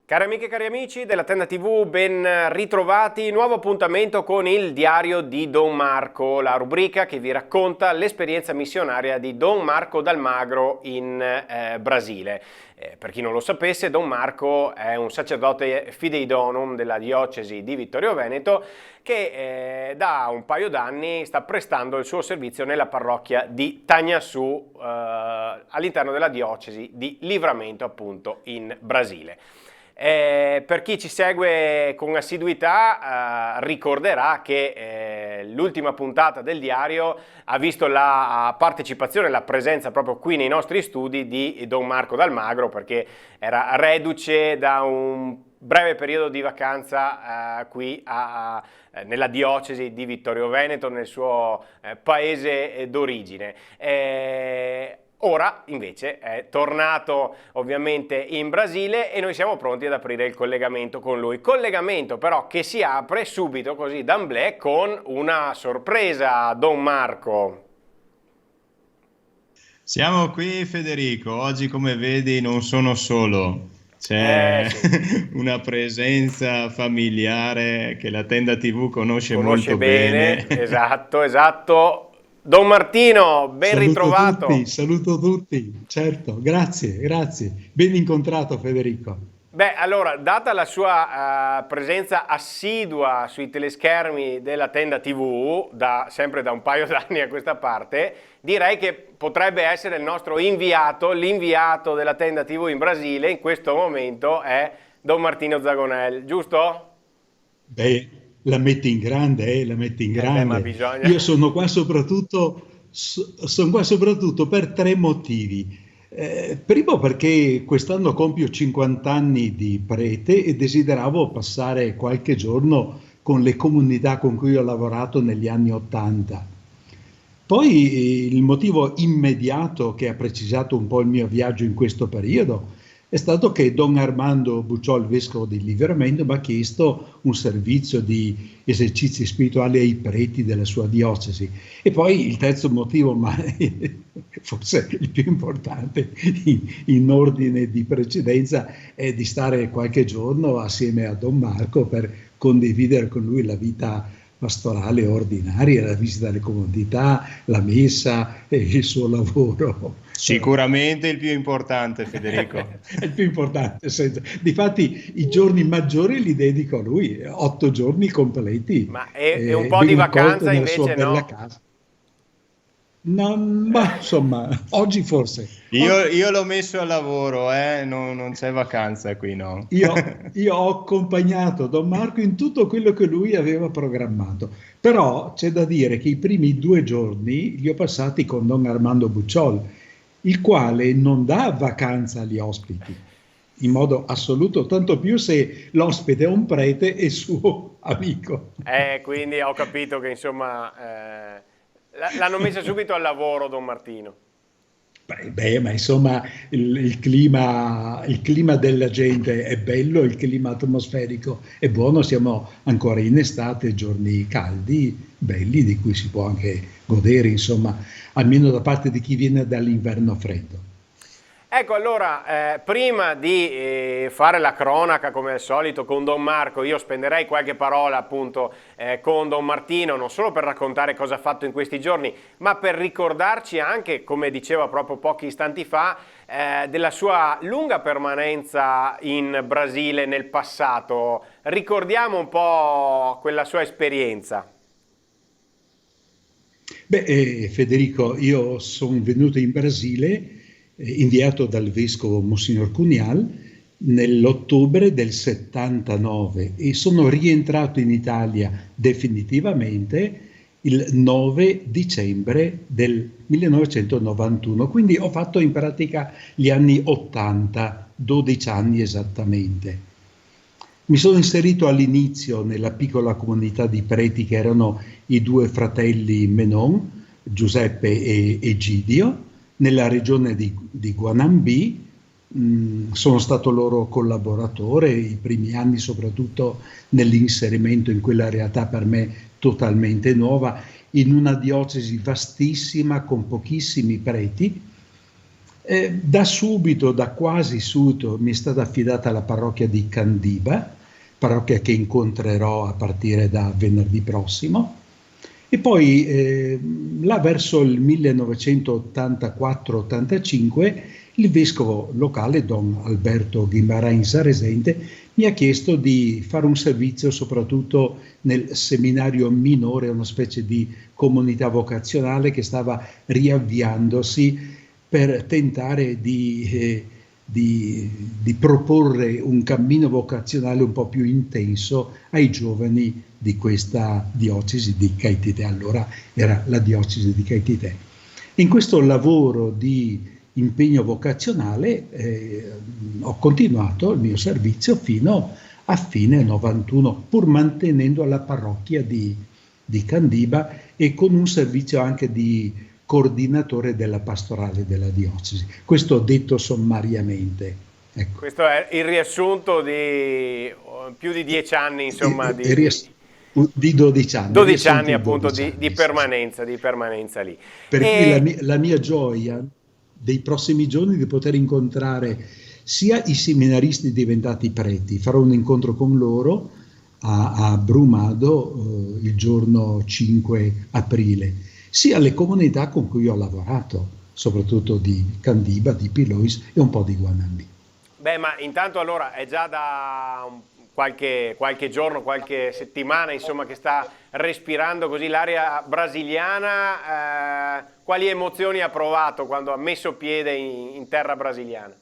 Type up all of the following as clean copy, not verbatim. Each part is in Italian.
Cari amiche e cari amici della Tenda TV, ben ritrovati. Nuovo appuntamento con il diario di Don Marco, la rubrica che vi racconta l'esperienza missionaria di Don Marco d'Almagro in Brasile. Per chi non lo sapesse, Don Marco è un sacerdote fidei donum della diocesi di Vittorio Veneto che da un paio d'anni sta prestando il suo servizio nella parrocchia di Tagnaçu all'interno della diocesi di Livramento, appunto, in Brasile. Per chi ci segue con assiduità ricorderà che l'ultima puntata del diario ha visto la partecipazione, la presenza proprio qui nei nostri studi di Don Marco d'Almagro, perché era reduce da un breve periodo di vacanza qui nella diocesi di Vittorio Veneto, nel suo paese d'origine. Ora invece è tornato ovviamente in Brasile e noi siamo pronti ad aprire il collegamento con lui. Collegamento però che si apre subito così d'emblée con una sorpresa, Don Marco. Siamo qui Federico, oggi come vedi non sono solo, c'è Sì. una presenza familiare che la Tenda TV conosce Conosce molto bene, bene. esatto. Don Martino, ben ritrovato. Saluto tutti, certo, grazie. Ben incontrato Federico. Beh, allora, data la sua presenza assidua sui teleschermi della Tenda TV, sempre da un paio d'anni a questa parte, direi che potrebbe essere il nostro inviato, l'inviato della Tenda TV in Brasile, in questo momento è Don Martino Zagonel, giusto? Beh, la metti in grande, la metti in Ma grande. bisogna... Io sono qua soprattutto per tre motivi. Primo perché quest'anno compio 50 anni di prete e desideravo passare qualche giorno con le comunità con cui ho lavorato negli anni '80. Poi il motivo immediato che ha precisato un po' il mio viaggio in questo periodo è stato che Don Armando Bucciol, vescovo di Livramento, mi ha chiesto un servizio di esercizi spirituali ai preti della sua diocesi. E poi il terzo motivo, ma forse il più importante in ordine di precedenza, è di stare qualche giorno assieme a Don Marco per condividere con lui la vita pastorale ordinaria, la visita alle comunità, la messa e il suo lavoro. Sicuramente il più importante, Federico. È il più importante. Difatti i giorni maggiori li dedico a lui, 8 giorni completi, Ma è un po' di ben accolto vacanza nella sua invece bella no? casa. No, ma insomma, oggi forse. Io l'ho messo al lavoro, non c'è vacanza qui, no? Io ho accompagnato Don Marco in tutto quello che lui aveva programmato, però c'è da dire che i primi 2 giorni li ho passati con Don Armando Bucciol, il quale non dà vacanza agli ospiti, in modo assoluto, tanto più se l'ospite è un prete e suo amico. Quindi ho capito che insomma l'hanno messa subito al lavoro, Don Martino. Ma insomma il clima della gente è bello, il clima atmosferico è buono, siamo ancora in estate, giorni caldi, belli, di cui si può anche godere, insomma, almeno da parte di chi viene dall'inverno freddo. Ecco, allora, prima di fare la cronaca come al solito con Don Marco, io spenderei qualche parola appunto con Don Martino, non solo per raccontare cosa ha fatto in questi giorni, ma per ricordarci anche, come diceva proprio pochi istanti fa, della sua lunga permanenza in Brasile nel passato. Ricordiamo un po' quella sua esperienza. Federico, io sono venuto in Brasile inviato dal vescovo Monsignor Cunial nell'ottobre del 79 e sono rientrato in Italia definitivamente il 9 dicembre del 1991, quindi ho fatto in pratica gli anni 80, 12 anni esattamente. Mi sono inserito all'inizio nella piccola comunità di preti che erano i due fratelli Menon, Giuseppe e Egidio, nella regione di Guanambi. Sono stato loro collaboratore i primi anni, soprattutto nell'inserimento in quella realtà per me totalmente nuova, in una diocesi vastissima con pochissimi preti, Da subito, da quasi subito, mi è stata affidata la parrocchia di Candiba, parrocchia che incontrerò a partire da venerdì prossimo. E poi là verso il 1984-85 il vescovo locale, Don Alberto Guimarães Resende, mi ha chiesto di fare un servizio soprattutto nel seminario minore, una specie di comunità vocazionale che stava riavviandosi per tentare di proporre un cammino vocazionale un po' più intenso ai giovani di questa diocesi di Caetité. Allora era la diocesi di Caetité. In questo lavoro di impegno vocazionale ho continuato il mio servizio fino a fine 91, pur mantenendo la parrocchia di Candiba e con un servizio anche di coordinatore della pastorale della diocesi. Questo detto sommariamente. Ecco. Questo è il riassunto di più di 10 anni, insomma, di 12 anni. 12 anni appunto di permanenza lì. Per cui la mia gioia dei prossimi giorni di poter incontrare sia i seminaristi diventati preti, farò un incontro con loro a Brumado il giorno 5 aprile, sia le comunità con cui ho lavorato, soprattutto di Candiba, di Pilois e un po' di Guanambi. Beh, ma intanto allora è già da qualche giorno, qualche settimana, insomma, che sta respirando così l'aria brasiliana. Quali emozioni ha provato quando ha messo piede in terra brasiliana?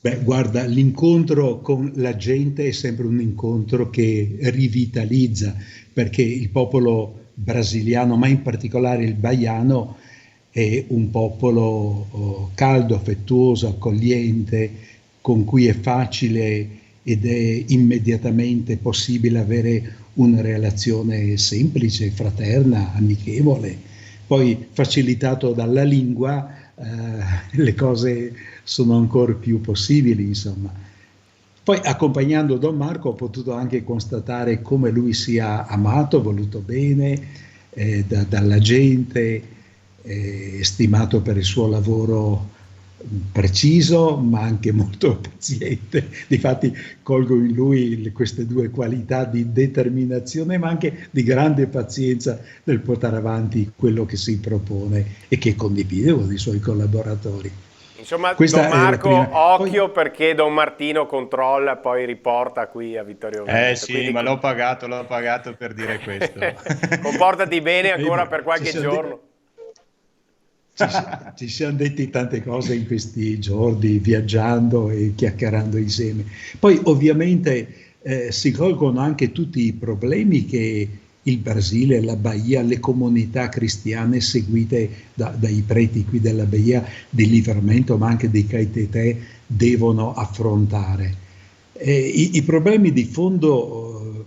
Beh, guarda, l'incontro con la gente è sempre un incontro che rivitalizza, perché il popolo brasiliano, ma in particolare il baiano, è un popolo caldo, affettuoso, accogliente, con cui è facile ed è immediatamente possibile avere una relazione semplice, fraterna, amichevole. Poi facilitato dalla lingua, le cose sono ancora più possibili, insomma. Poi accompagnando Don Marco ho potuto anche constatare come lui sia amato, voluto bene dalla gente, stimato per il suo lavoro preciso ma anche molto paziente. Difatti colgo in lui queste due qualità di determinazione ma anche di grande pazienza nel portare avanti quello che si propone e che condivide con i suoi collaboratori. Insomma, Don Marco, occhio poi, perché Don Martino controlla e poi riporta qui a Vittorio Veneto. Sì, quindi ma l'ho pagato per dire questo. Comportati bene ancora per qualche giorno. Ci siamo detti tante cose in questi giorni, viaggiando e chiacchierando insieme. Poi ovviamente si colgono anche tutti i problemi che il Brasile, la Bahia, le comunità cristiane seguite dai preti qui della Bahia di Livramento, ma anche di Caetité, devono affrontare. I problemi di fondo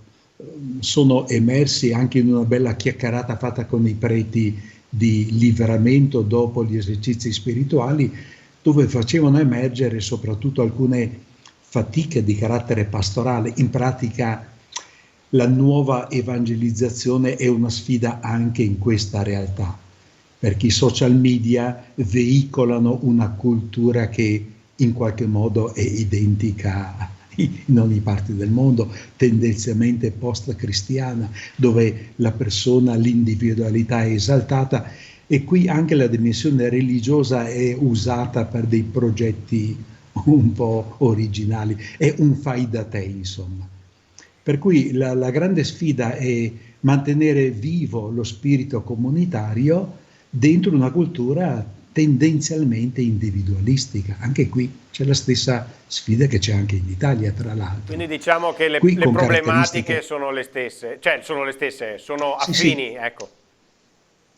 sono emersi anche in una bella chiacchierata fatta con i preti di Livramento dopo gli esercizi spirituali, dove facevano emergere soprattutto alcune fatiche di carattere pastorale. In pratica la nuova evangelizzazione è una sfida anche in questa realtà, perché i social media veicolano una cultura che in qualche modo è identica in ogni parte del mondo, tendenzialmente post-cristiana, dove la persona, l'individualità è esaltata, e qui anche la dimensione religiosa è usata per dei progetti un po' originali, è un fai da te, insomma. Per cui la grande sfida è mantenere vivo lo spirito comunitario dentro una cultura tendenzialmente individualistica. Anche qui c'è la stessa sfida che c'è anche in Italia, tra l'altro. Quindi diciamo che le problematiche sono le stesse, sono affini, sì. Ecco.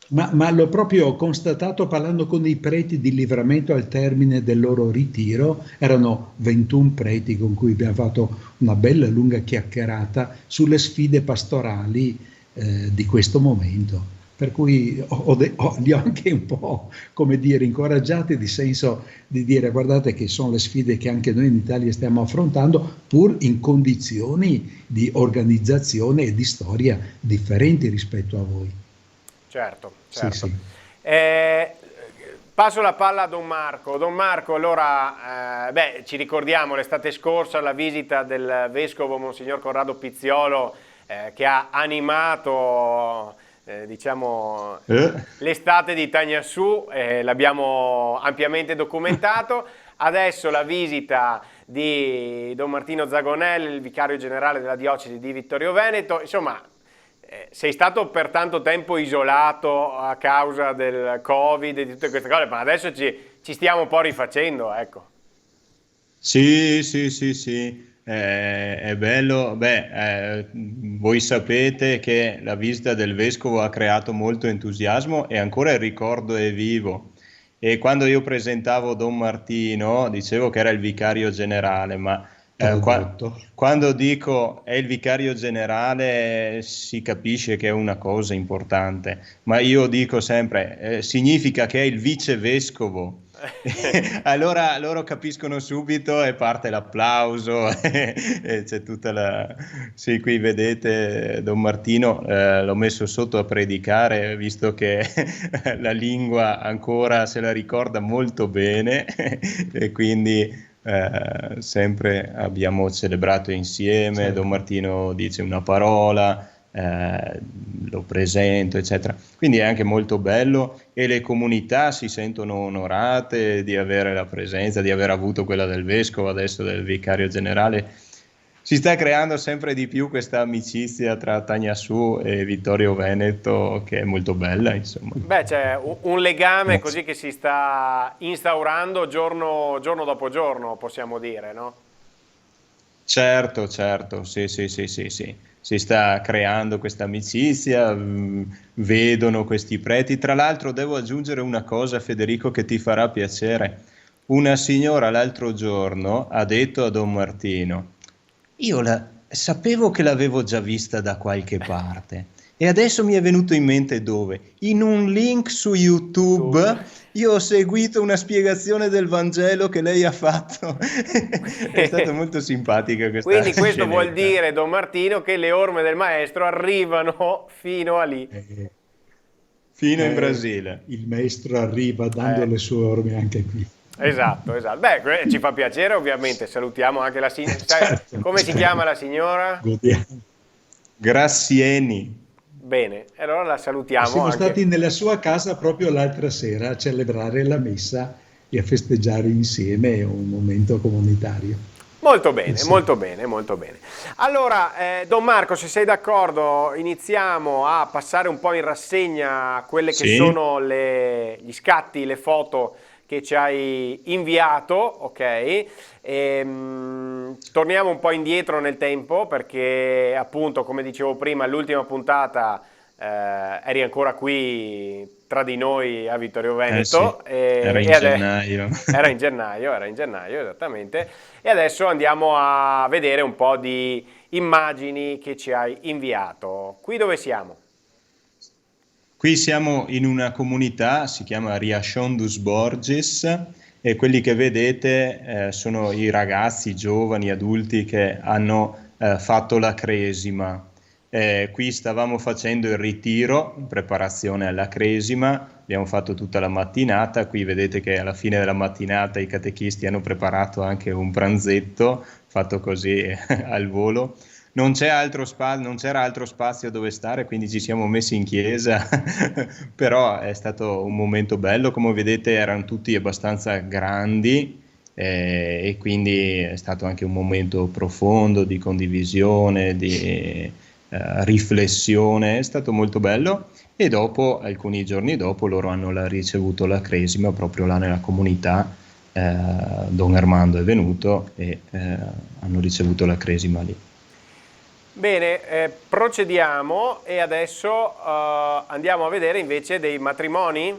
Ma l'ho proprio constatato parlando con i preti di Livramento al termine del loro ritiro. Erano 21 preti con cui abbiamo fatto una bella lunga chiacchierata sulle sfide pastorali di questo momento. Per cui li ho anche un po', come dire, incoraggiati, di senso di dire: guardate che sono le sfide che anche noi in Italia stiamo affrontando, pur in condizioni di organizzazione e di storia differenti rispetto a voi. Certo. Sì. Passo la palla a Don Marco. Don Marco, allora, ci ricordiamo l'estate scorsa la visita del vescovo Monsignor Corrado Pizziolo che ha animato diciamo, l'estate di Tagnassù, l'abbiamo ampiamente documentato. Adesso la visita di Don Martino Zagonel, il vicario generale della diocesi di Vittorio Veneto. Insomma, sei stato per tanto tempo isolato a causa del Covid e di tutte queste cose, ma adesso ci stiamo un po' rifacendo, ecco. Sì, sì, sì, sì, è bello. Voi sapete che la visita del vescovo ha creato molto entusiasmo e ancora il ricordo è vivo. E quando io presentavo Don Martino, dicevo che era il vicario generale, ma quando dico è il vicario generale si capisce che è una cosa importante, ma io dico sempre significa che è il vicevescovo. Allora loro capiscono subito e parte l'applauso e c'è tutta la... Sì, qui vedete Don Martino, l'ho messo sotto a predicare visto che la lingua ancora se la ricorda molto bene e quindi sempre abbiamo celebrato insieme, certo. Don Martino dice una parola, lo presento, eccetera. Quindi è anche molto bello e le comunità si sentono onorate di avere la presenza, di aver avuto quella del vescovo, adesso del vicario generale. Si sta creando sempre di più questa amicizia tra Tagnassù e Vittorio Veneto che è molto bella, insomma. C'è un legame così che si sta instaurando giorno dopo giorno, possiamo dire, no? Certo, sì, sì, sì, sì, sì. Si sta creando questa amicizia, vedono questi preti. Tra l'altro devo aggiungere una cosa, Federico, che ti farà piacere. Una signora l'altro giorno ha detto a Don Martino: io sapevo che l'avevo già vista da qualche parte e adesso mi è venuto in mente dove? In un link su YouTube io ho seguito una spiegazione del Vangelo che lei ha fatto. È stata molto simpatica questa Quindi questo scenetta. Vuol dire, Don Martino, che le orme del maestro arrivano fino a lì. Fino in Brasile. Il maestro arriva dando le sue orme anche qui. Esatto. Ci fa piacere, ovviamente. Salutiamo anche la signora. Certo, come si chiama la signora? Grazieni. Bene, allora la salutiamo. Siamo stati nella sua casa proprio l'altra sera a celebrare la messa e a festeggiare insieme un momento comunitario. Molto bene, molto bene, molto bene. Allora, Don Marco, se sei d'accordo, iniziamo a passare un po' in rassegna quelle che sono gli scatti, le foto che ci hai inviato, ok? Torniamo un po' indietro nel tempo perché appunto, come dicevo prima, l'ultima puntata eri ancora qui tra di noi a Vittorio Veneto. Era in gennaio. Era in gennaio, esattamente. E adesso andiamo a vedere un po' di immagini che ci hai inviato. Qui dove siamo? Qui siamo in una comunità, si chiama Riachão dos Borges, e quelli che vedete sono i ragazzi, i giovani, adulti che hanno fatto la cresima. Qui stavamo facendo il ritiro in preparazione alla cresima, abbiamo fatto tutta la mattinata, qui vedete che alla fine della mattinata i catechisti hanno preparato anche un pranzetto fatto così al volo. Non c'era altro spazio dove stare, quindi ci siamo messi in chiesa, però è stato un momento bello, come vedete erano tutti abbastanza grandi e quindi è stato anche un momento profondo di condivisione, di riflessione, è stato molto bello e dopo, alcuni giorni dopo, loro hanno ricevuto la cresima proprio là nella comunità, Don Armando è venuto e hanno ricevuto la cresima lì. Bene, procediamo e adesso andiamo a vedere invece dei matrimoni.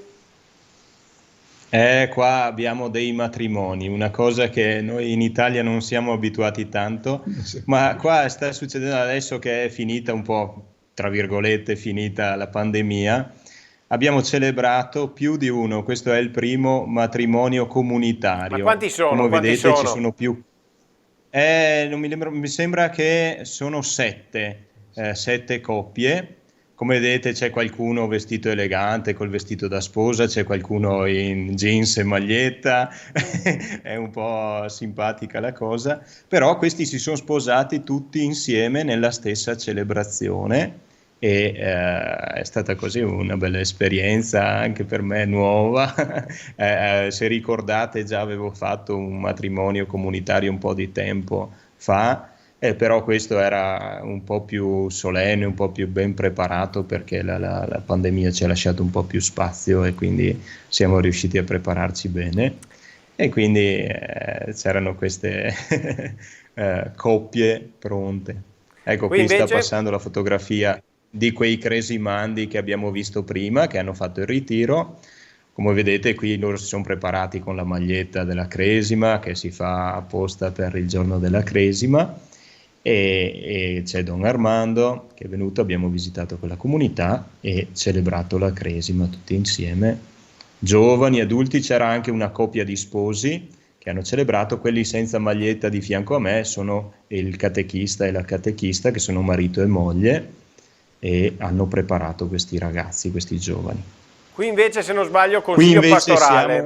Qua abbiamo dei matrimoni, una cosa che noi in Italia non siamo abituati tanto, ma qua sta succedendo adesso che è finita un po', tra virgolette, finita la pandemia. Abbiamo celebrato più di uno, questo è il primo matrimonio comunitario. Ma quanti sono? Come vedete sono? Ci sono più. Non mi sembra che sono 7 coppie. come vedete c'è qualcuno vestito elegante col vestito da sposa, c'è qualcuno in jeans e maglietta, è un po' simpatica la cosa, però questi si sono sposati tutti insieme nella stessa celebrazione e è stata così una bella esperienza anche per me, nuova. Se ricordate, già avevo fatto un matrimonio comunitario un po' di tempo fa, però questo era un po' più solenne, un po' più ben preparato, perché la pandemia ci ha lasciato un po' più spazio e quindi siamo riusciti a prepararci bene, e quindi c'erano queste coppie pronte. Ecco, Qui qui sta invece, passando la fotografia di quei cresimandi che abbiamo visto prima, che hanno fatto il ritiro. Come vedete, qui loro si sono preparati con la maglietta della cresima, che si fa apposta per il giorno della cresima, e c'è Don Armando che è venuto, abbiamo visitato quella comunità e celebrato la cresima tutti insieme, giovani, adulti. C'era anche una coppia di sposi che hanno celebrato. Quelli senza maglietta di fianco a me sono il catechista e la catechista, che sono marito e moglie, e hanno preparato questi ragazzi, questi giovani. qui invece, se non sbaglio, Qui consiglio invece pastorale.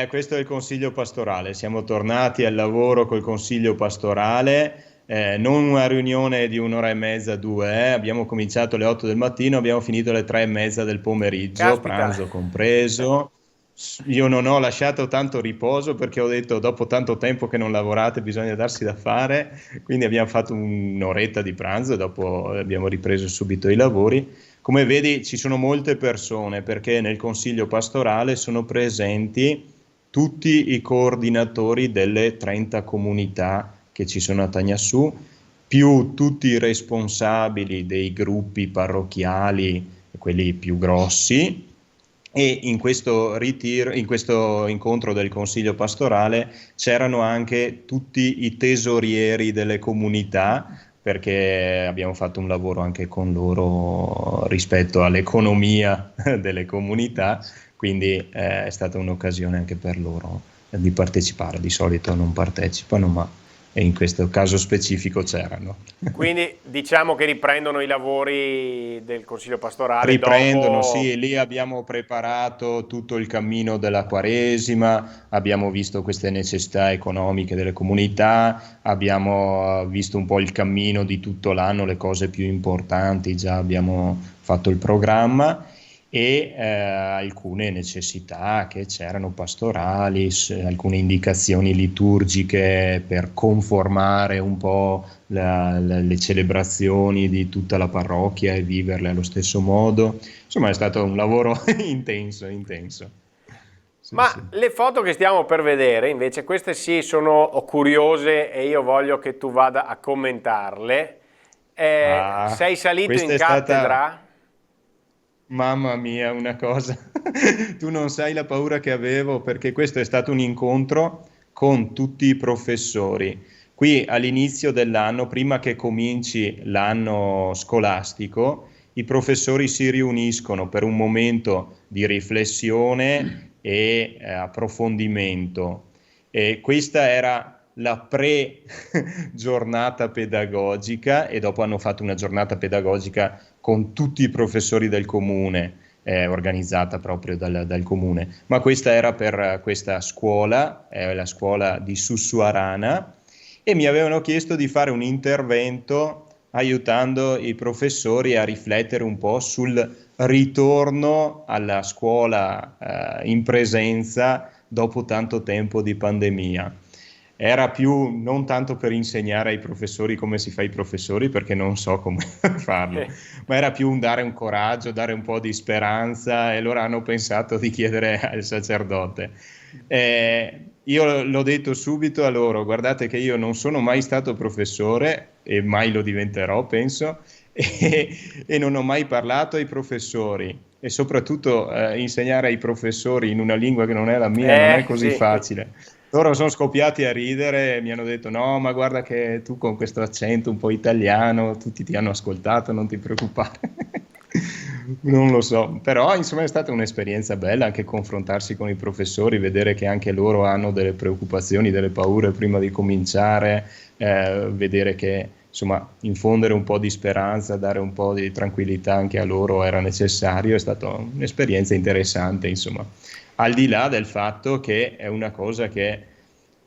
questo è il consiglio pastorale, siamo tornati al lavoro col consiglio pastorale, non una riunione di un'ora e mezza, due, abbiamo cominciato alle 8 del mattino, abbiamo finito alle 3:30 del pomeriggio, Caspita. pranzo compreso. Io non ho lasciato tanto riposo, perché ho detto, dopo tanto tempo che non lavorate bisogna darsi da fare, quindi abbiamo fatto un'oretta di pranzo e dopo abbiamo ripreso subito i lavori. Come vedi, ci sono molte persone, perché nel consiglio pastorale sono presenti tutti i coordinatori delle 30 comunità che ci sono a Tagnassù, più tutti i responsabili dei gruppi parrocchiali, quelli più grossi. E in questo ritiro, in questo incontro del consiglio pastorale, c'erano anche tutti i tesorieri delle comunità, perché abbiamo fatto un lavoro anche con loro rispetto all'economia delle comunità, quindi è stata un'occasione anche per loro di partecipare. Di solito non partecipano, ma in questo caso specifico c'erano. Quindi diciamo che riprendono i lavori del consiglio pastorale Riprendono, dopo. sì, lì abbiamo preparato tutto il cammino della Quaresima, abbiamo visto queste necessità economiche delle comunità, abbiamo visto un po' il cammino di tutto l'anno, le cose più importanti, già abbiamo fatto il programma, e alcune necessità che c'erano pastorali, alcune indicazioni liturgiche per conformare un po' le celebrazioni di tutta la parrocchia e viverle allo stesso modo. Insomma, è stato un lavoro intenso. Sì, Ma sì. le foto che stiamo per vedere, invece, queste sì sono curiose e io voglio che tu vada a commentarle. Sei salito Questa in è stata, cattedra? mamma mia, una cosa. Tu non sai la paura che avevo, perché questo è stato un incontro con tutti i professori. Qui all'inizio dell'anno, prima che cominci l'anno scolastico, i professori si riuniscono per un momento di riflessione e approfondimento. E questa era la pre-giornata pedagogica, e dopo hanno fatto una giornata pedagogica con tutti i professori del comune, organizzata proprio dal comune. Ma questa era per questa scuola, la scuola di Sussuarana, e mi avevano chiesto di fare un intervento aiutando i professori a riflettere un po' sul ritorno alla scuola in presenza dopo tanto tempo di pandemia. Era più non tanto per insegnare ai professori come si fa ai professori, perché non so come farlo, ma era più dare un coraggio, dare un po' di speranza, e loro hanno pensato di chiedere al sacerdote. Io l'ho detto subito a loro: guardate che io non sono mai stato professore e mai lo diventerò, penso, e non ho mai parlato ai professori, e soprattutto insegnare ai professori in una lingua che non è la mia non è così Sì. facile. Loro sono scoppiati a ridere e mi hanno detto: no, ma guarda che tu con questo accento un po' italiano, tutti ti hanno ascoltato, non ti preoccupare. Non lo so, però insomma è stata un'esperienza bella anche confrontarsi con i professori, vedere che anche loro hanno delle preoccupazioni, delle paure prima di cominciare, vedere che insomma, infondere un po' di speranza, dare un po' di tranquillità anche a loro era necessario. È stata un'esperienza interessante, insomma, al di là del fatto che è una cosa che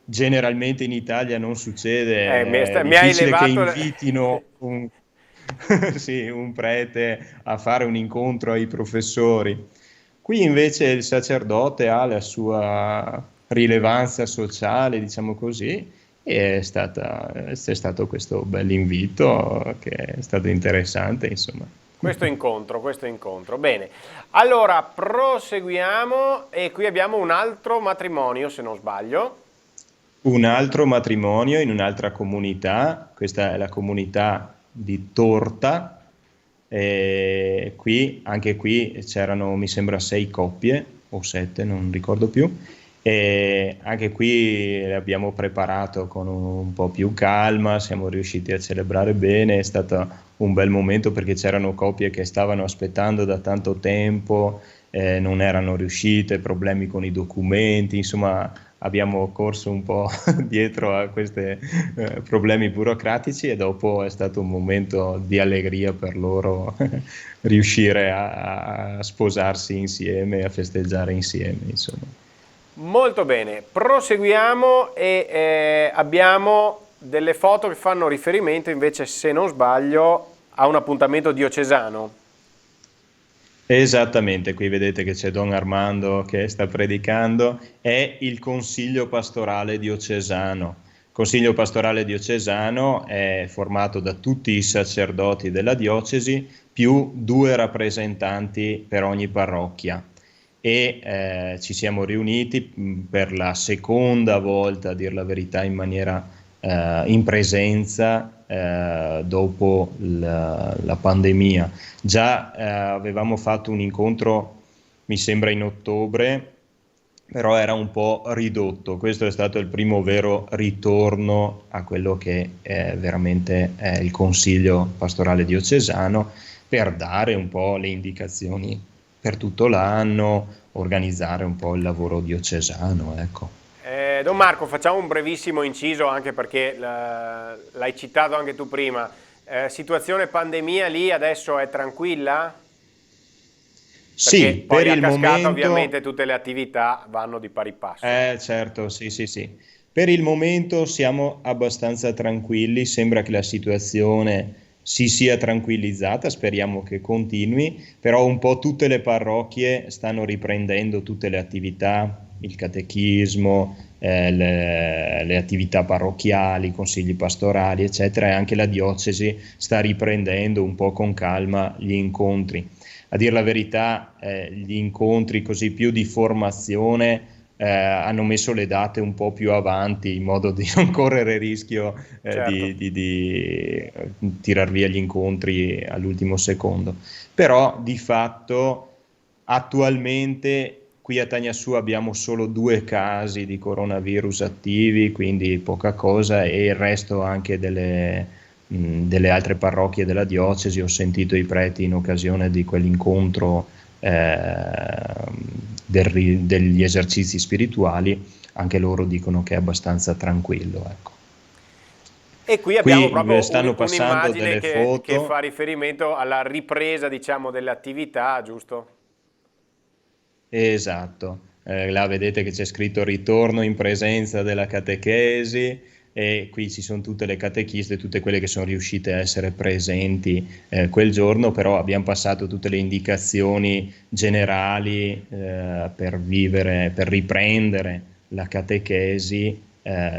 generalmente in Italia non succede, è mi hai difficile che levato... invitino un, sì, un prete a fare un incontro ai professori. Qui invece il sacerdote ha la sua rilevanza sociale, diciamo così, e è stato questo bell'invito che è stato interessante, insomma. Questo incontro. Bene, allora proseguiamo e qui abbiamo un altro matrimonio, se non sbaglio. Un altro matrimonio in un'altra comunità, questa è la comunità di Torta, e anche qui c'erano, mi sembra, 6 coppie o 7, non ricordo più, e anche qui l'abbiamo preparato con un po' più calma, siamo riusciti a celebrare bene, è stato un bel momento perché c'erano coppie che stavano aspettando da tanto tempo, non erano riuscite, problemi con i documenti, insomma abbiamo corso un po' dietro a questi problemi burocratici e dopo è stato un momento di allegria per loro riuscire a sposarsi insieme, a festeggiare insieme, insomma. Molto bene, proseguiamo e abbiamo delle foto che fanno riferimento invece, se non sbaglio, a un appuntamento diocesano. Esattamente, qui vedete che c'è Don Armando che sta predicando, è il Consiglio Pastorale Diocesano. Il Consiglio Pastorale Diocesano è formato da tutti i sacerdoti della diocesi più 2 rappresentanti per ogni parrocchia e ci siamo riuniti per la seconda volta, a dir la verità, in maniera in presenza dopo la pandemia. Già avevamo fatto un incontro, mi sembra in ottobre, però era un po' ridotto. Questo è stato il primo vero ritorno a quello che veramente è il Consiglio Pastorale Diocesano, per dare un po' le indicazioni per tutto l'anno, organizzare un po' il lavoro diocesano, ecco. Don Marco, facciamo un brevissimo inciso anche perché l'hai citato anche tu prima. Situazione pandemia lì adesso è tranquilla? Perché Sì, poi per a il cascata momento, ovviamente tutte le attività vanno di pari passo. certo, sì, sì, sì. Per il momento siamo abbastanza tranquilli, sembra che la situazione si sia tranquillizzata, speriamo che continui, però un po' tutte le parrocchie stanno riprendendo tutte le attività, il catechismo, le attività parrocchiali, i consigli pastorali, eccetera, e anche la diocesi sta riprendendo un po' con calma gli incontri. A dir la verità, gli incontri così più di formazione hanno messo le date un po' più avanti in modo di non correre il rischio Certo. di tirar via gli incontri all'ultimo secondo. Però di fatto attualmente qui a Tagnassù abbiamo solo 2 casi di coronavirus attivi, quindi poca cosa, e il resto anche delle altre parrocchie della diocesi. Ho sentito i preti in occasione di quell'incontro degli esercizi spirituali, anche loro dicono che è abbastanza tranquillo, ecco. E qui abbiamo Qui proprio stanno passando un'immagine delle che foto. fa riferimento alla ripresa, diciamo, delle attività, giusto? Esatto, là vedete che c'è scritto ritorno in presenza della catechesi e qui ci sono tutte le catechiste, tutte quelle che sono riuscite a essere presenti quel giorno, però abbiamo passato tutte le indicazioni generali per riprendere la catechesi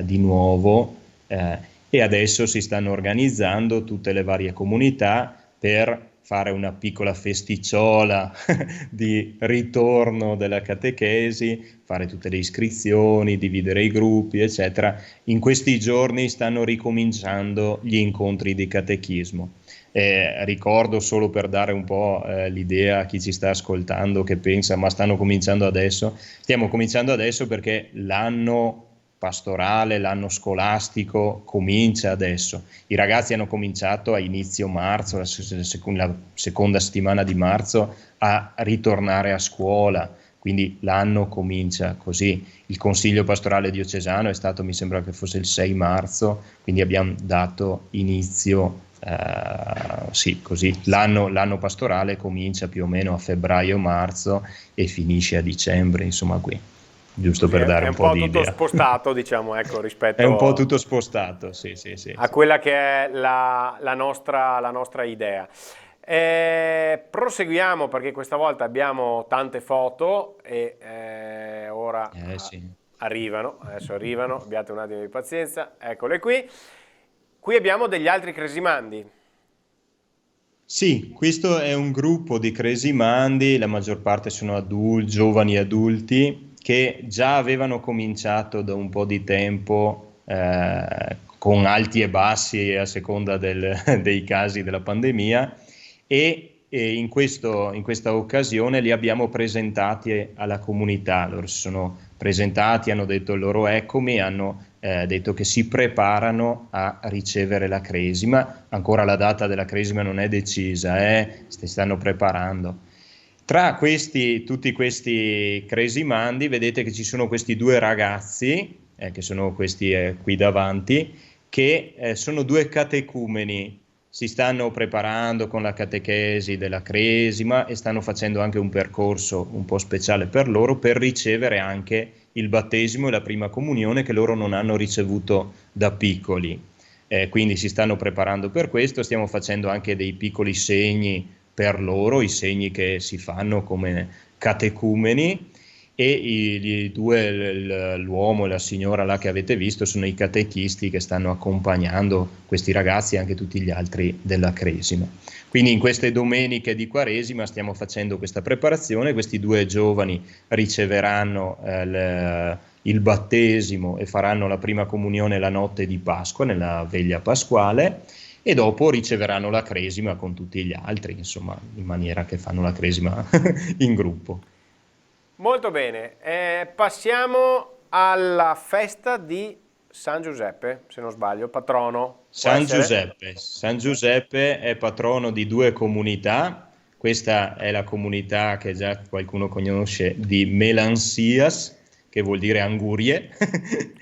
di nuovo e adesso si stanno organizzando tutte le varie comunità per fare una piccola festicciola di ritorno della catechesi, fare tutte le iscrizioni, dividere i gruppi, eccetera. In questi giorni stanno ricominciando gli incontri di catechismo. Ricordo, solo per dare un po' l'idea a chi ci sta ascoltando che pensa ma stanno cominciando adesso, stiamo cominciando adesso perché l'anno pastorale, l'anno scolastico comincia adesso. I ragazzi hanno cominciato a inizio marzo, la seconda settimana di marzo, a ritornare a scuola, quindi l'anno comincia così. Il Consiglio Pastorale Diocesano è stato, mi sembra che fosse il 6 marzo, quindi abbiamo dato inizio, sì, così. L'anno pastorale comincia più o meno a febbraio-marzo e finisce a dicembre, insomma qui, giusto per dare un po' di idea. È un po' tutto spostato, diciamo, ecco, rispetto è un po' tutto spostato, sì, a quella che è la nostra idea. Proseguiamo perché questa volta abbiamo tante foto e ora sì. adesso arrivano, abbiate un attimo di pazienza, eccole qui. Qui abbiamo degli altri cresimandi. Sì, questo è un gruppo di cresimandi, la maggior parte sono giovani adulti, che già avevano cominciato da un po' di tempo, con alti e bassi a seconda dei casi della pandemia, e in questa occasione li abbiamo presentati alla comunità. Loro si sono presentati, hanno detto il loro eccomi, hanno detto che si preparano a ricevere la cresima. Ancora la data della cresima non è decisa, si stanno preparando. Tra tutti questi cresimandi, vedete che ci sono questi due ragazzi, che sono questi qui davanti, che sono due catecumeni. Si stanno preparando con la catechesi della cresima e stanno facendo anche un percorso un po' speciale per loro, per ricevere anche il battesimo e la prima comunione che loro non hanno ricevuto da piccoli. Quindi si stanno preparando per questo, stiamo facendo anche dei piccoli segni per loro, i segni che si fanno come catecumeni, e l'uomo e la signora là che avete visto sono i catechisti che stanno accompagnando questi ragazzi e anche tutti gli altri della cresima. Quindi in queste domeniche di Quaresima stiamo facendo questa preparazione. Questi due giovani riceveranno il battesimo e faranno la prima comunione la notte di Pasqua, nella veglia pasquale, e dopo riceveranno la cresima con tutti gli altri, insomma, in maniera che fanno la cresima in gruppo. Molto bene, passiamo alla festa di San Giuseppe, se non sbaglio, patrono. San Giuseppe è patrono di due comunità. Questa è la comunità che già qualcuno conosce di Melansias, che vuol dire angurie,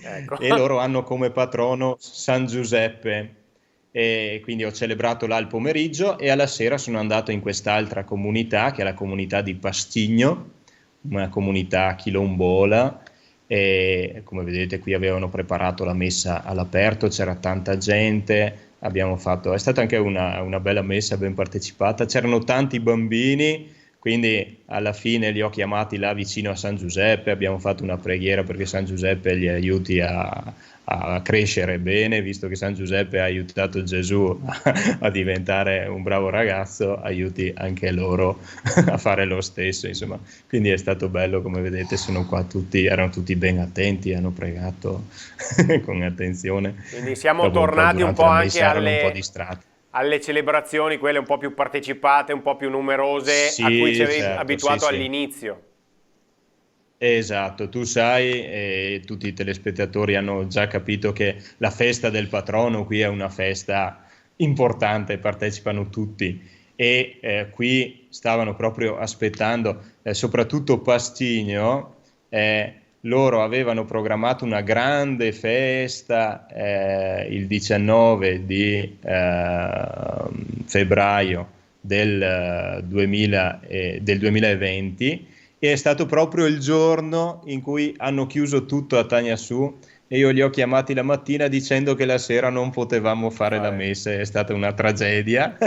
ecco. E loro hanno come patrono San Giuseppe. E quindi ho celebrato là il pomeriggio e alla sera sono andato in quest'altra comunità, che è la comunità di Pastigno, una comunità quilombola, e come vedete qui avevano preparato la messa all'aperto, c'era tanta gente, è stata anche una bella messa ben partecipata, c'erano tanti bambini, quindi alla fine li ho chiamati là vicino a San Giuseppe, abbiamo fatto una preghiera perché San Giuseppe li aiuti a crescere bene, visto che San Giuseppe ha aiutato Gesù a diventare un bravo ragazzo, aiuti anche loro a fare lo stesso, insomma. Quindi è stato bello, come vedete sono qua erano tutti ben attenti, hanno pregato con attenzione. Quindi siamo tornati un po' anche alle celebrazioni, quelle un po' più partecipate, un po' più numerose, sì, a cui ci avevi certo, abituato sì, all'inizio. Esatto, tu sai e tutti i telespettatori hanno già capito che la festa del patrono qui è una festa importante, partecipano tutti e qui stavano proprio aspettando, soprattutto Pastigno, loro avevano programmato una grande festa il 19 di febbraio del 2020, e è stato proprio il giorno in cui hanno chiuso tutto a Tagnassù e io li ho chiamati la mattina dicendo che la sera non potevamo fare la messa, è stata una tragedia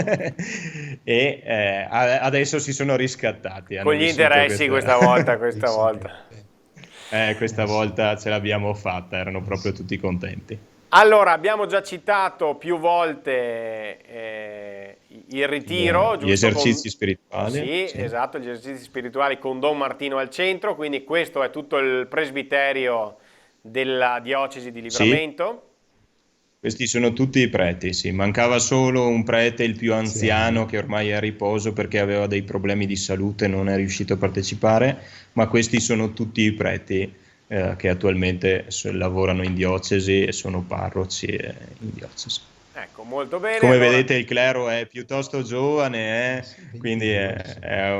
e adesso si sono riscattati. Con gli interessi questa volta. Questa volta ce l'abbiamo fatta, erano proprio tutti contenti. Allora, abbiamo già citato più volte il ritiro, gli esercizi spirituali. Sì, esatto, gli esercizi spirituali con Don Martino al centro, quindi questo è tutto il presbiterio della diocesi di Livramento. Sì. Questi sono tutti i preti, sì. Mancava solo un prete, il più anziano, che ormai è a riposo perché aveva dei problemi di salute e non è riuscito a partecipare, ma questi sono tutti i preti che attualmente lavorano in diocesi e sono parroci in diocesi. Ecco, molto bene. Come allora... vedete il clero è piuttosto giovane, quindi è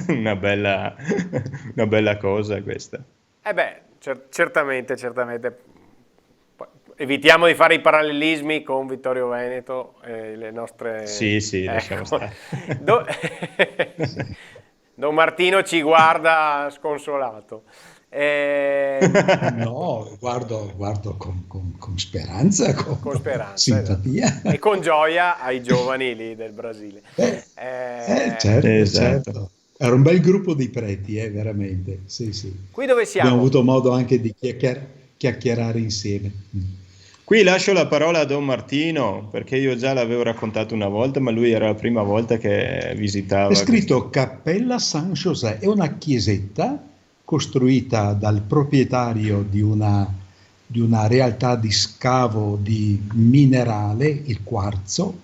una bella, una bella cosa questa. Certamente. Poi, evitiamo di fare i parallelismi con Vittorio Veneto e le nostre... Sì, lasciamo ecco. stare. Don Martino ci guarda sconsolato. No, guardo con speranza, Con speranza, esatto. simpatia. E con gioia ai giovani lì del Brasile. Certo, Esatto. certo. Era un bel gruppo di preti, veramente. Sì, sì. Qui dove Abbiamo siamo? avuto modo anche di chiacchierare insieme. Qui lascio la parola a Don Martino, perché io già l'avevo raccontato una volta, ma lui era la prima volta che visitava. È scritto Cappella San José, è una chiesetta costruita dal proprietario di una realtà di scavo di minerale, il quarzo,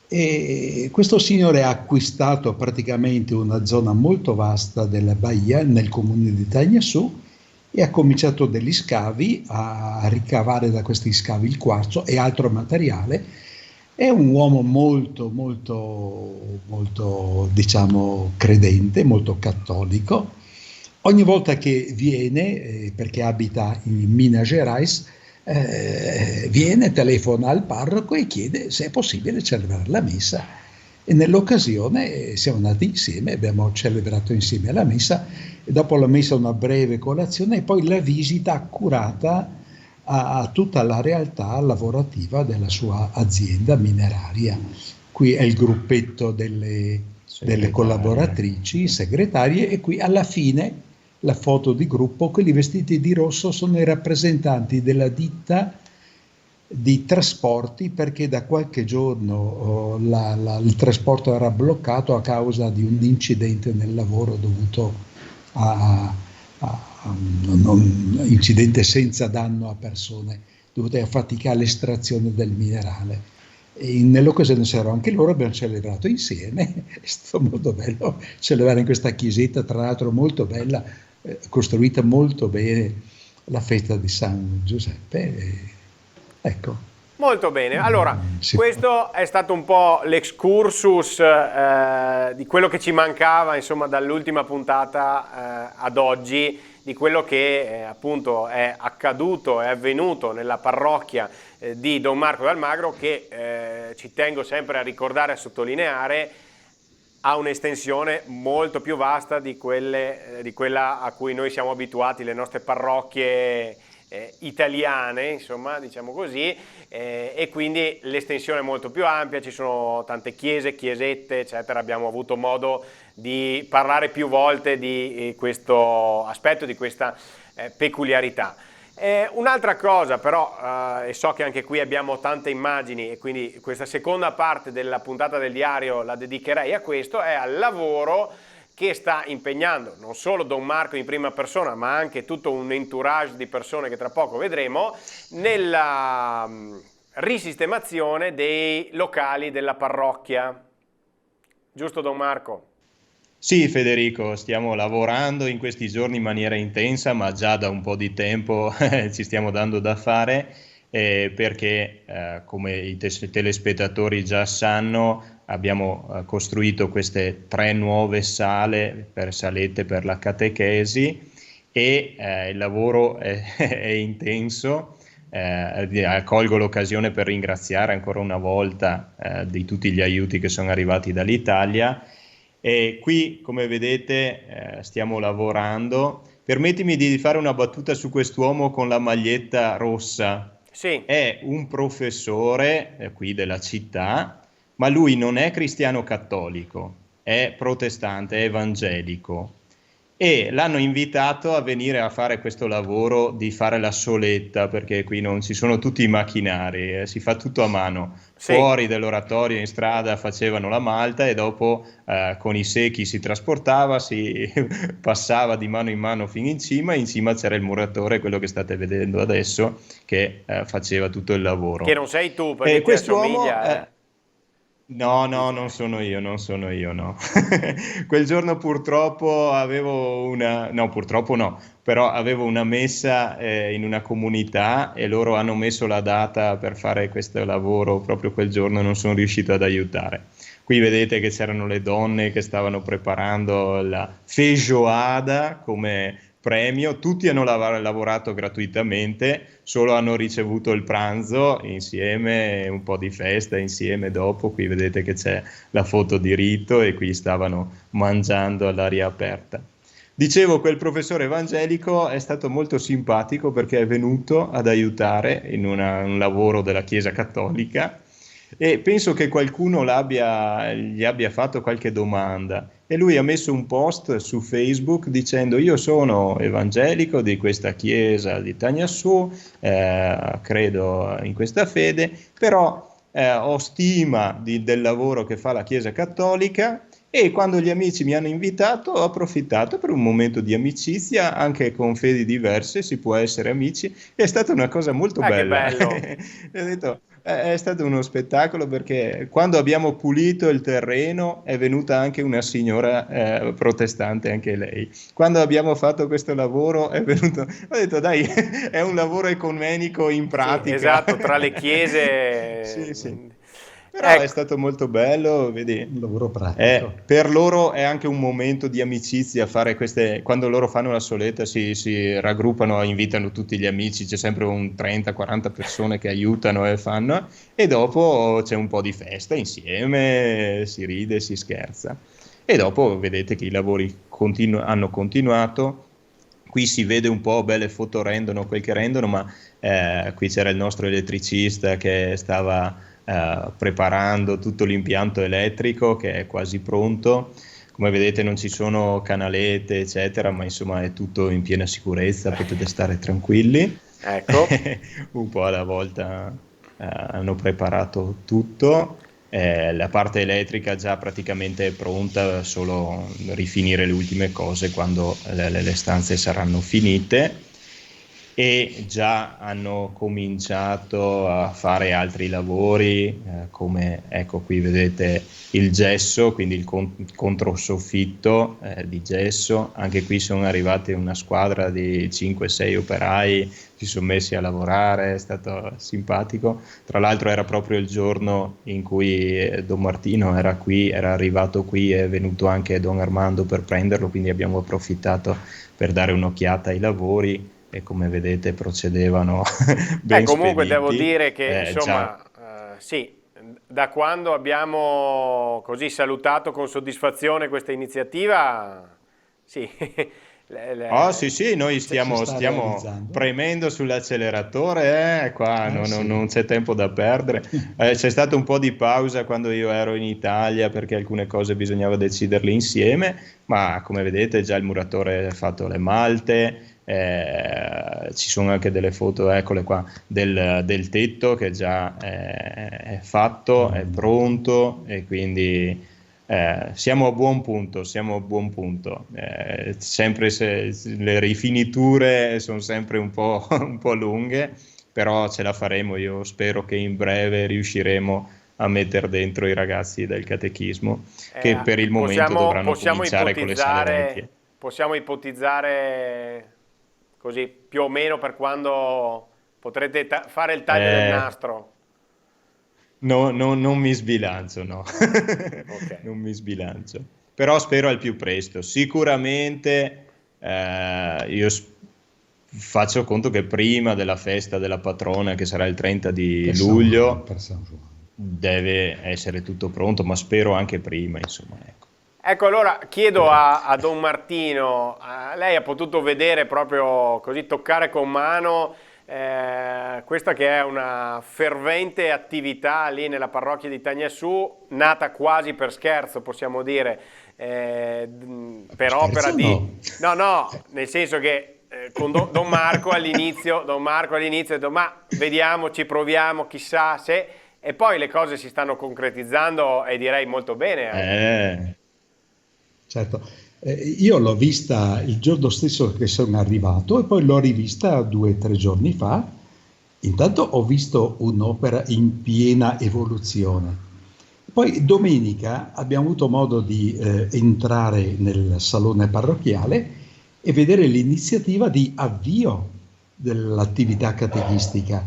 e questo signore ha acquistato praticamente una zona molto vasta della Bahia nel comune di Tagnassù e ha cominciato degli scavi a ricavare da questi scavi il quarzo e altro materiale. È un uomo molto, diciamo, credente, molto cattolico. Ogni volta che viene, perché abita in Minas Gerais, viene, telefona al parroco e chiede se è possibile celebrare la messa. E nell'occasione siamo andati insieme, abbiamo celebrato insieme la messa e dopo la messa una breve colazione e poi la visita accurata a tutta la realtà lavorativa della sua azienda mineraria. Qui è il gruppetto delle collaboratrici, segretarie, e qui alla fine la foto di gruppo. Quelli vestiti di rosso sono i rappresentanti della ditta di trasporti, perché da qualche giorno il trasporto era bloccato a causa di un incidente nel lavoro dovuto a un incidente senza danno a persone, dovuto a fatica all'estrazione del minerale. E nell'occasione c'erano anche loro, abbiamo celebrato insieme, è stato molto bello celebrare in questa chiesetta, tra l'altro molto bella, costruita molto bene, la festa di San Giuseppe. Ecco. Molto bene, allora questo è stato un po' l'excursus di quello che ci mancava, insomma, dall'ultima puntata ad oggi, di quello che appunto è accaduto, è avvenuto nella parrocchia di Don Marco d'Almagro, che ci tengo sempre a ricordare e a sottolineare ha un'estensione molto più vasta di quella a cui noi siamo abituati, le nostre parrocchie italiane, insomma, diciamo così, e quindi l'estensione è molto più ampia, ci sono tante chiese, chiesette, eccetera. Abbiamo avuto modo di parlare più volte di questo aspetto, di questa peculiarità. Un'altra cosa però, e so che anche qui abbiamo tante immagini e quindi questa seconda parte della puntata del diario la dedicherei a questo, è al lavoro che sta impegnando non solo Don Marco in prima persona, ma anche tutto un entourage di persone che tra poco vedremo, nella risistemazione dei locali della parrocchia. Giusto, Don Marco? Sì, Federico, stiamo lavorando in questi giorni in maniera intensa, ma già da un po' di tempo ci stiamo dando da fare, perché come i telespettatori già sanno, abbiamo costruito queste 3 nuove salette per la catechesi e il lavoro è intenso. Colgo l'occasione per ringraziare ancora una volta di tutti gli aiuti che sono arrivati dall'Italia. E qui, come vedete, stiamo lavorando. Permettimi di fare una battuta su quest'uomo con la maglietta rossa. Sì. È un professore qui della città, ma lui non è cristiano cattolico, è protestante, è evangelico. E l'hanno invitato a venire a fare questo lavoro di fare la soletta, perché qui non ci sono tutti i macchinari, si fa tutto a mano. Sì. Fuori dell'oratorio in strada facevano la malta e dopo con i secchi si trasportava, si passava di mano in mano fino in cima c'era il muratore, quello che state vedendo adesso, che faceva tutto il lavoro. Che non sei tu, perché ti assomiglia. No, no, non sono io, non sono io, no. Quel giorno purtroppo avevo una, no, purtroppo no, però avevo una messa in una comunità e loro hanno messo la data per fare questo lavoro proprio quel giorno e non sono riuscito ad aiutare. Qui vedete che c'erano le donne che stavano preparando la feijoada come premio, tutti hanno lavorato gratuitamente, solo hanno ricevuto il pranzo insieme, un po' di festa insieme dopo, qui vedete che c'è la foto di rito e qui stavano mangiando all'aria aperta. Dicevo, quel professore evangelico è stato molto simpatico perché è venuto ad aiutare in un lavoro della Chiesa Cattolica e penso che qualcuno gli abbia fatto qualche domanda e lui ha messo un post su Facebook dicendo io sono evangelico di questa chiesa di Tagnassù, credo in questa fede, però ho stima del lavoro che fa la Chiesa Cattolica e quando gli amici mi hanno invitato ho approfittato per un momento di amicizia, anche con fedi diverse si può essere amici, è stata una cosa molto bella. Che bello! Ho detto, è stato uno spettacolo perché quando abbiamo pulito il terreno è venuta anche una signora protestante, anche lei. Quando abbiamo fatto questo lavoro è venuto, ho detto dai, è un lavoro ecumenico in pratica. Sì, esatto, tra le chiese. Sì, sì. Però è stato molto bello, vedi. Un lavoro pratico. Per loro è anche un momento di amicizia fare queste, quando loro fanno la soletta si raggruppano, invitano tutti gli amici, c'è sempre un 30-40 persone che aiutano e fanno, e dopo c'è un po' di festa insieme, si ride, si scherza. E dopo vedete che i lavori hanno continuato, qui si vede un po', le foto rendono quel che rendono, ma qui c'era il nostro elettricista che stava preparando tutto l'impianto elettrico che è quasi pronto. Come vedete non ci sono canalette eccetera, ma insomma è tutto in piena sicurezza, potete stare tranquilli. Ecco. Un po' alla volta hanno preparato tutto, la parte elettrica già praticamente è pronta, solo rifinire le ultime cose quando le stanze saranno finite. E già hanno cominciato a fare altri lavori, come ecco qui vedete il gesso, quindi il controsoffitto di gesso. Anche qui sono arrivati una squadra di 5-6 operai, si sono messi a lavorare, è stato simpatico. Tra l'altro era proprio il giorno in cui Don Martino era qui, era arrivato qui, è venuto anche Don Armando per prenderlo, quindi abbiamo approfittato per dare un'occhiata ai lavori. E come vedete procedevano ben Comunque spediti. devo dire che insomma sì, da quando abbiamo così salutato con soddisfazione questa iniziativa, sì. Sì, noi stiamo premendo sull'acceleratore, qua non c'è tempo da perdere. C'è stato un po' di pausa quando io ero in Italia perché alcune cose bisognava deciderle insieme, ma come vedete già il muratore ha fatto le malte. Ci sono anche delle foto, eccole qua, del tetto che già è fatto, è pronto e quindi siamo a buon punto, sempre le rifiniture sono sempre un po' lunghe, però ce la faremo. Io spero che in breve riusciremo a mettere dentro i ragazzi del catechismo che per il momento dovranno cominciare con le sale vecchie. Possiamo ipotizzare così più o meno per quando potrete fare il taglio del nastro? No, non mi sbilancio, no. Okay. Non mi sbilancio. Però spero al più presto. Sicuramente io faccio conto che prima della festa della patrona, che sarà il 30 di luglio, deve essere tutto pronto, ma spero anche prima, insomma, ecco. Ecco, allora chiedo a Don Martino, lei ha potuto vedere proprio così, toccare con mano questa che è una fervente attività lì nella parrocchia di Tagnassù, nata quasi per scherzo, possiamo dire, per opera di... No, nel senso che con Don Marco all'inizio ha detto ma vediamo, ci proviamo, chissà se... E poi le cose si stanno concretizzando e direi molto bene. Certo, io l'ho vista il giorno stesso che sono arrivato e poi l'ho rivista 2 o 3 giorni fa. Intanto ho visto un'opera in piena evoluzione. Poi domenica abbiamo avuto modo di entrare nel salone parrocchiale e vedere l'iniziativa di avvio dell'attività catechistica,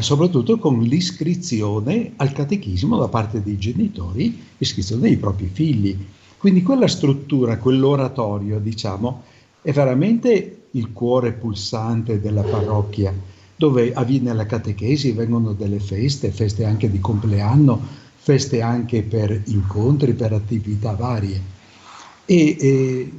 soprattutto con l'iscrizione al catechismo da parte dei genitori, iscrizione dei propri figli. Quindi quella struttura, quell'oratorio, diciamo, è veramente il cuore pulsante della parrocchia, dove avviene la catechesi, vengono delle feste anche di compleanno, feste anche per incontri, per attività varie. E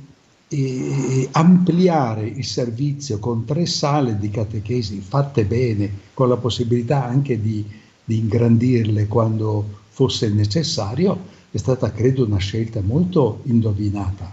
ampliare il servizio con 3 sale di catechesi fatte bene, con la possibilità anche di ingrandirle quando fosse necessario, è stata credo una scelta molto indovinata.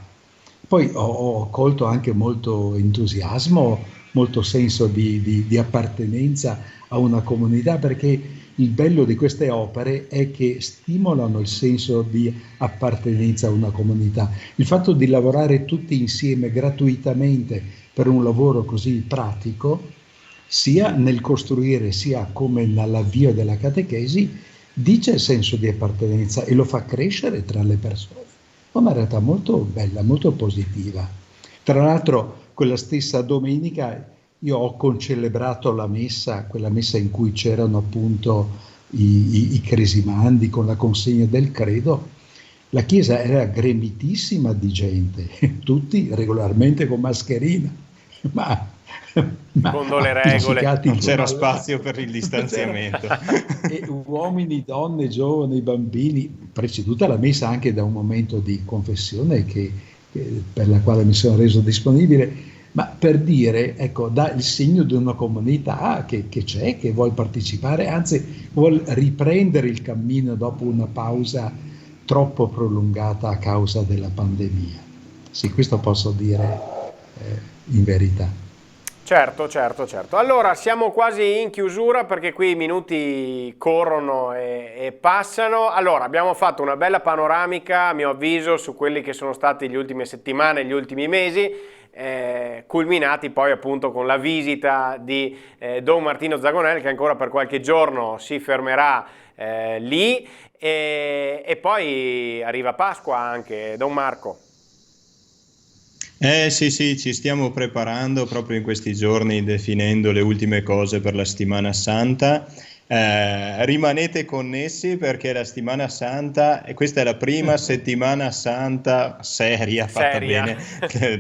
Poi ho colto anche molto entusiasmo, molto senso di appartenenza a una comunità, perché il bello di queste opere è che stimolano il senso di appartenenza a una comunità. Il fatto di lavorare tutti insieme gratuitamente per un lavoro così pratico, sia nel costruire sia come nell'avvio della catechesi, dice il senso di appartenenza e lo fa crescere tra le persone. Una realtà molto bella, molto positiva. Tra l'altro, quella stessa domenica io ho concelebrato la messa, quella messa in cui c'erano appunto i cresimandi con la consegna del credo. La chiesa era gremitissima di gente, tutti regolarmente con mascherina, ma secondo le regole non c'era spazio per il distanziamento. E uomini, donne, giovani, bambini, preceduta la messa anche da un momento di confessione per la quale mi sono reso disponibile, ma per dire, ecco, dà il segno di una comunità che c'è, che vuole partecipare, anzi vuole riprendere il cammino dopo una pausa troppo prolungata a causa della pandemia. Sì, questo posso dire in verità. Certo. Allora, siamo quasi in chiusura perché qui i minuti corrono e passano. Allora, abbiamo fatto una bella panoramica, a mio avviso, su quelli che sono stati le ultime settimane, gli ultimi mesi, culminati poi appunto con la visita di Don Martino Zagonel, che ancora per qualche giorno si fermerà lì, e poi arriva Pasqua anche, Don Marco. Sì, ci stiamo preparando proprio in questi giorni, definendo le ultime cose per la Settimana Santa. Rimanete connessi perché la Settimana Santa, e questa è la prima Settimana Santa seria fatta bene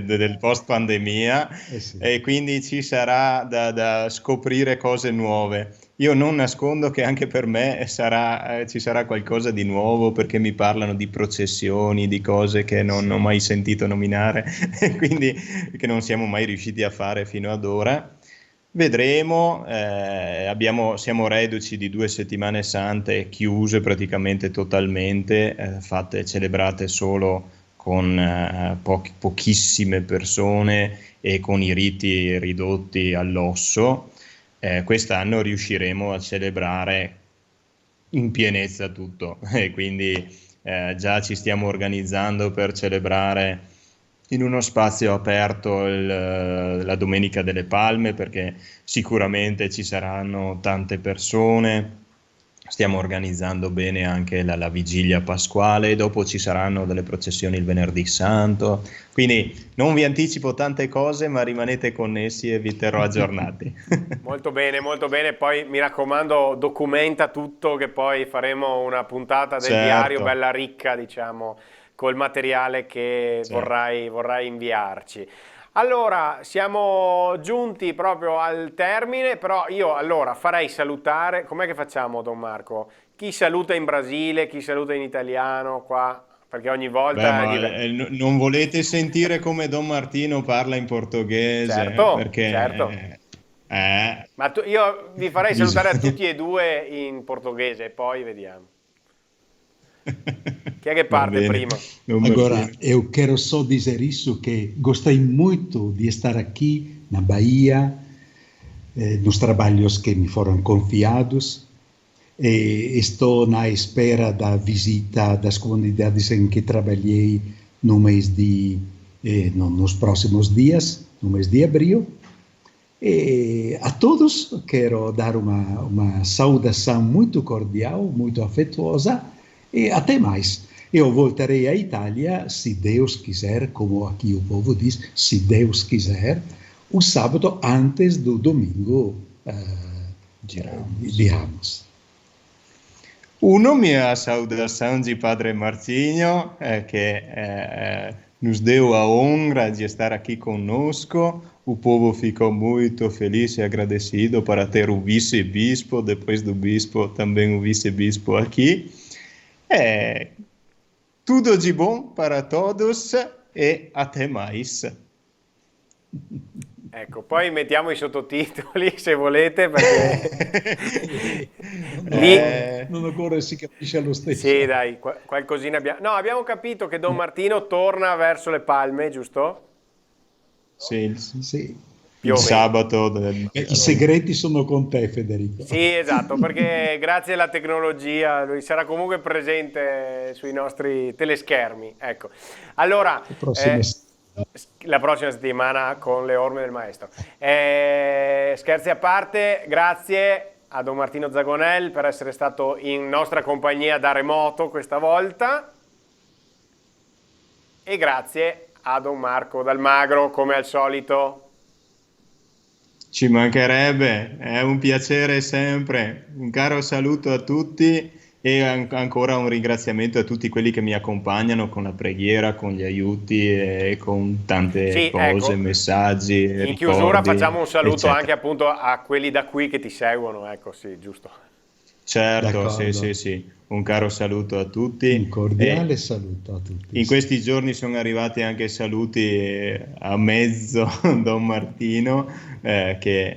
del post pandemia, sì. E quindi ci sarà da scoprire cose nuove. Io non nascondo che anche per me ci sarà qualcosa di nuovo, perché mi parlano di processioni, di cose che non ho mai sentito nominare, e quindi che non siamo mai riusciti a fare fino ad ora. Vedremo, siamo reduci di 2 settimane sante chiuse praticamente totalmente, celebrate solo con pochissime persone e con i riti ridotti all'osso. Quest'anno riusciremo a celebrare in pienezza tutto, e quindi già ci stiamo organizzando per celebrare in uno spazio aperto la Domenica delle Palme, perché sicuramente ci saranno tante persone. Stiamo organizzando bene anche la vigilia pasquale, dopo ci saranno delle processioni il venerdì santo, quindi non vi anticipo tante cose, ma rimanete connessi e vi terrò aggiornati. Molto bene, poi mi raccomando documenta tutto, che poi faremo una puntata del diario bella ricca, diciamo, col materiale che vorrai inviarci. Allora, siamo giunti proprio al termine, però io allora farei salutare, com'è che facciamo, Don Marco? Chi saluta in Brasile, chi saluta in italiano qua? Perché ogni volta... non volete sentire come Don Martino parla in portoghese? Certo. Ma io vi farei salutare a tutti e due in portoghese, poi vediamo. Chi è che parte prima? Agora, eu quero só dizer isso, que gostei muito de estar aqui na Bahia, nos trabalhos que me foram confiados, e estou na espera da visita das comunidades em que trabalhei nos próximos dias, no mês de abril. E a todos quero dar uma saudação muito cordial, muito afetuosa, E até mais. Eu voltarei à Itália, se Deus quiser, como aqui o povo diz, se Deus quiser, o sábado antes do domingo de Ramos. Uno, minha saudação de Padre Martinho, que nos deu a honra de estar aqui conosco. O povo ficou muito feliz e agradecido para ter o vice-bispo, depois do bispo, também o vice-bispo aqui. Tudo de bom para todos e até mais. Ecco, poi mettiamo i sottotitoli se volete, perché non occorre, si capisce lo stesso. Sì, dai, qualcosina abbiamo. No, abbiamo capito che Don Martino torna verso le Palme, giusto? Sì, Più il o meno. sabato. I segreti sono con te, Federico. Sì, esatto, perché grazie alla tecnologia lui sarà comunque presente sui nostri teleschermi. Ecco. Allora, la prossima settimana con le orme del maestro. Scherzi a parte, grazie a Don Martino Zagonel per essere stato in nostra compagnia da remoto questa volta e grazie a Don Marco D'Almagro come al solito. Ci mancherebbe, è un piacere sempre. Un caro saluto a tutti e ancora un ringraziamento a tutti quelli che mi accompagnano con la preghiera, con gli aiuti e con tante cose, ecco, messaggi. In ricordi, chiusura facciamo un saluto eccetera. anche appunto a quelli da qui che ti seguono, ecco, sì, giusto. Certo, sì. Un caro saluto a tutti. Un cordiale saluto a tutti. In questi giorni sono arrivati anche saluti a mezzo Don Martino, che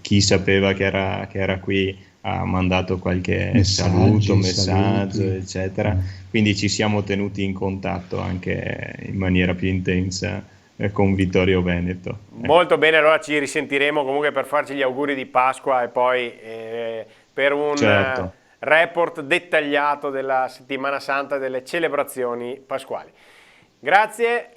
chi sapeva che era qui ha mandato qualche messaggio, eccetera. Quindi ci siamo tenuti in contatto anche in maniera più intensa con Vittorio Veneto. Molto bene, allora ci risentiremo comunque per farci gli auguri di Pasqua e poi per un report dettagliato della settimana santa e delle celebrazioni pasquali. Grazie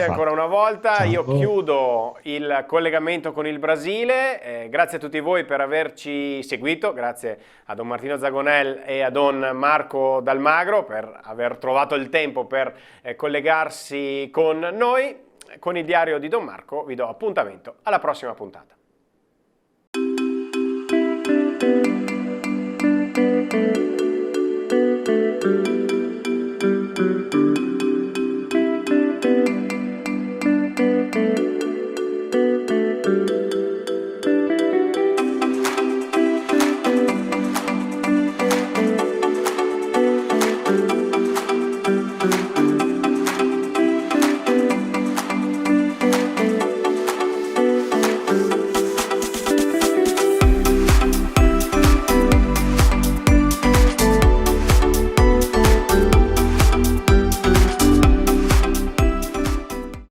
ancora una volta. Ciao. Io chiudo il collegamento con il Brasile, grazie a tutti voi per averci seguito, grazie a Don Martino Zagonel e a Don Marco D'Almagro per aver trovato il tempo per collegarsi con noi. Con il diario di Don Marco vi do appuntamento alla prossima puntata.